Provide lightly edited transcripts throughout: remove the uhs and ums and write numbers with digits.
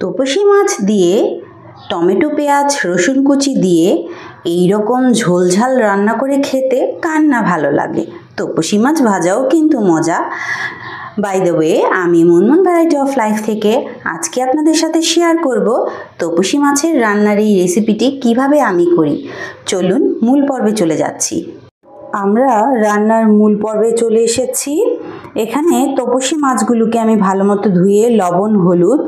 তপসী মাছ দিয়ে টমেটো পেঁয়াজ রসুন কুচি দিয়ে এই রকম ঝোলঝাল রান্না করে খেতে কার না ভালো লাগে। তপসী মাছ ভাজাও কিন্তু মজা। বাই দ্য ওয়ে, আমি মুনমুন ভ্যারাইটি অফ লাইফ থেকে আজকে আপনাদের সাথে শেয়ার করব তপসী মাছের রান্নার এই রেসিপিটি কিভাবে আমি করি। চলুন মূল পর্বে চলে যাচ্ছি। আমরা রান্নার মূল পর্বে চলে এসেছি। এখানে তপসী মাছগুলোকে আমি ভালো মতো ধুয়ে লবণ হলুদ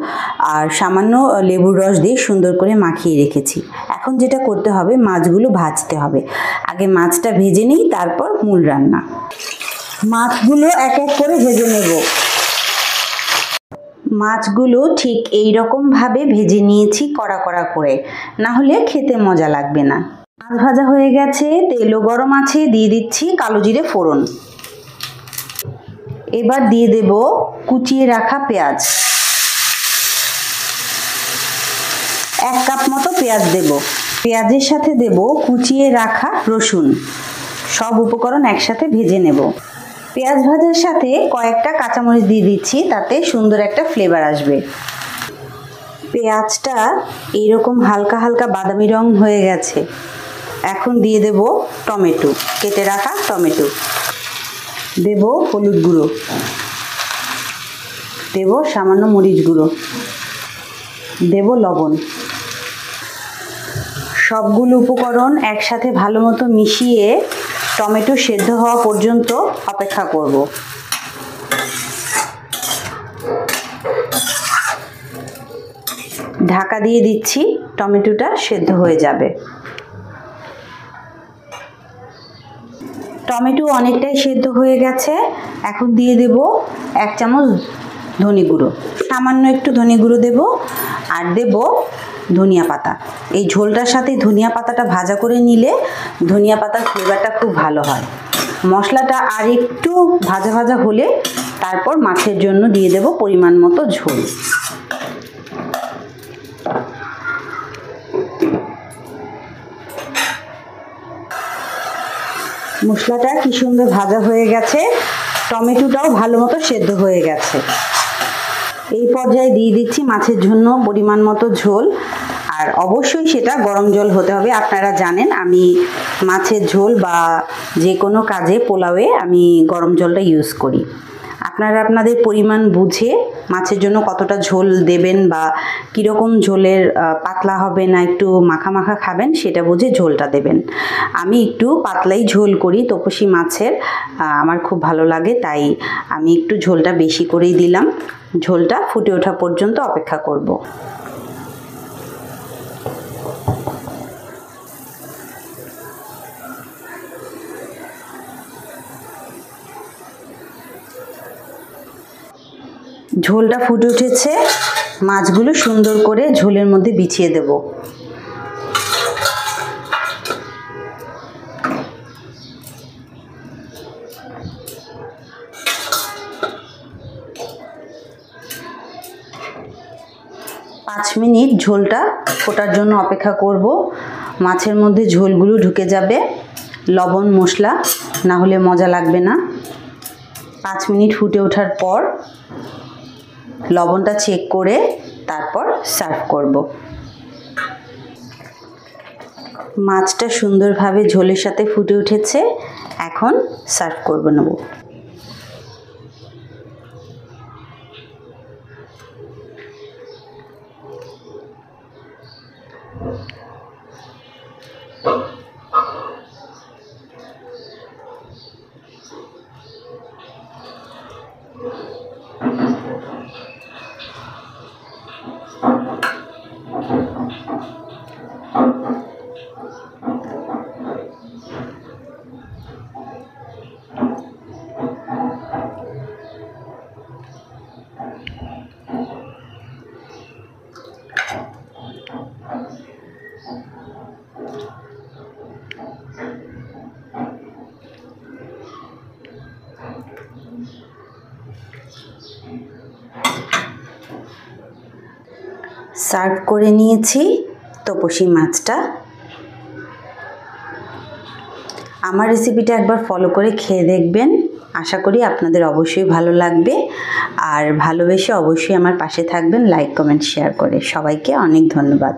আর সামান্য লেবুর রস দিয়ে সুন্দর করে মাখিয়ে রেখেছি। এখন যেটা করতে হবে, মাছগুলো ভাজতে হবে। আগে মাছটা ভেজে নিই, তারপর মূল রান্না। মাছগুলো এক এক করে ভেজে নেব। মাছগুলো ঠিক এই রকমভাবে ভেজে নিয়েছি কড়া কড়া করে, না হলে খেতে মজা লাগবে না। মাছ ভাজা হয়ে গেছে, তেলও গরম আছে, দিয়ে দিচ্ছি কালো জিরে ফোড়ন। এবার দিয়ে দেব কুচিয়ে রাখা পেঁয়াজ। 1 কাপ মতো পেঁয়াজ দেব। পেঁয়াজের সাথে দেব কুচিয়ে রাখা রসুন। সব উপকরণ একসাথে ভেজে নেব। পেঁয়াজ ভাজার সাথে কয়েকটা কাঁচামরিচ দিয়ে দিচ্ছি, তাতে সুন্দর একটা ফ্লেভার আসবে। পেঁয়াজটা এইরকম হালকা হালকা বাদামি রং হয়ে গেছে। এখন দিয়ে দেব টমেটো, কেটে রাখা টমেটো। দেব হলুদ গুঁড়ো, দেব সামান্য মরিচ গুঁড়ো, দেব লবণ। সবগুলো উপকরণ একসাথে ভালো মতো মিশিয়ে টমেটো সেদ্ধ হওয়া পর্যন্ত অপেক্ষা করব। ঢাকা দিয়ে দিচ্ছি, টমেটোটা সেদ্ধ হয়ে যাবে। টমেটো অনেকটাই সেদ্ধ হয়ে গেছে। এখন দিয়ে দেব 1 চামচ ধনে গুঁড়ো, সামান্য একটু ধনে গুঁড়ো দেব, আর দেব ধনিয়া পাতা। এই ঝোলটার সাথে ধনিয়া পাতাটা ভাজা করে নিলে ধনিয়া পাতার ফ্লেভারটা খুব ভালো হয়। মশলাটা আর একটু ভাজা ভাজা হলে তারপর মাছের জন্য দিয়ে দেব পরিমাণ মতো ঝোল। মশলাটা কি সুন্দর ভাজা হয়ে গেছে, টমেটোটাও ভালো মতো সেদ্ধ হয়ে গেছে। এই পর্যায়ে দিয়ে দিচ্ছি মাছের জন্য পরিমাণ মতো ঝোল, আর অবশ্যই সেটা গরম জল হতে হবে। আপনারা জানেন আমি মাছের ঝোল বা যে কোনো কাজে পোলাওয়ে আমি গরম জলটা ইউজ করি। আপনারা আপনাদের পরিমাণ বুঝে মাছের জন্য কতটা ঝোল দেবেন বা কীরকম ঝোলের পাতলা হবে না একটু মাখা মাখা খাবেন সেটা বুঝে ঝোলটা দেবেন। আমি একটু পাতলাই ঝোল করি তপসী মাছের, আমার খুব ভালো লাগে, তাই আমি একটু ঝোলটা বেশি করেই দিলাম। ঝোলটা ফুটে ওঠা পর্যন্ত অপেক্ষা করব। ঝোলটা ফুটে উঠেছে, মাছগুলো সুন্দর করে ঝোলের মধ্যে বিছিয়ে দেব। পাঁচ মিনিট ঝোলটা ফোটার জন্য অপেক্ষা করব। মাছের মধ্যে ঝোলগুলো ঢুকে যাবে, লবণ মশলা, না হলে মজা লাগবে না। 5 মিনিট ফুটে ওঠার পর লবণটা চেক করে তারপর সার্ভ করব। মাছটা সুন্দরভাবে ঝোলের সাথে ফুটে উঠেছে, এখন সার্ভ করব নেব। সার্ভ করে নিয়েছি তপসী মাছটা। আমার রেসিপিটা একবার ফলো করে খেয়ে দেখবেন, আশা করি আপনাদের অবশ্যই ভালো লাগবে। আর ভালোবেসে অবশ্যই আমার পাশে থাকবেন লাইক কমেন্ট শেয়ার করে। সবাইকে অনেক ধন্যবাদ।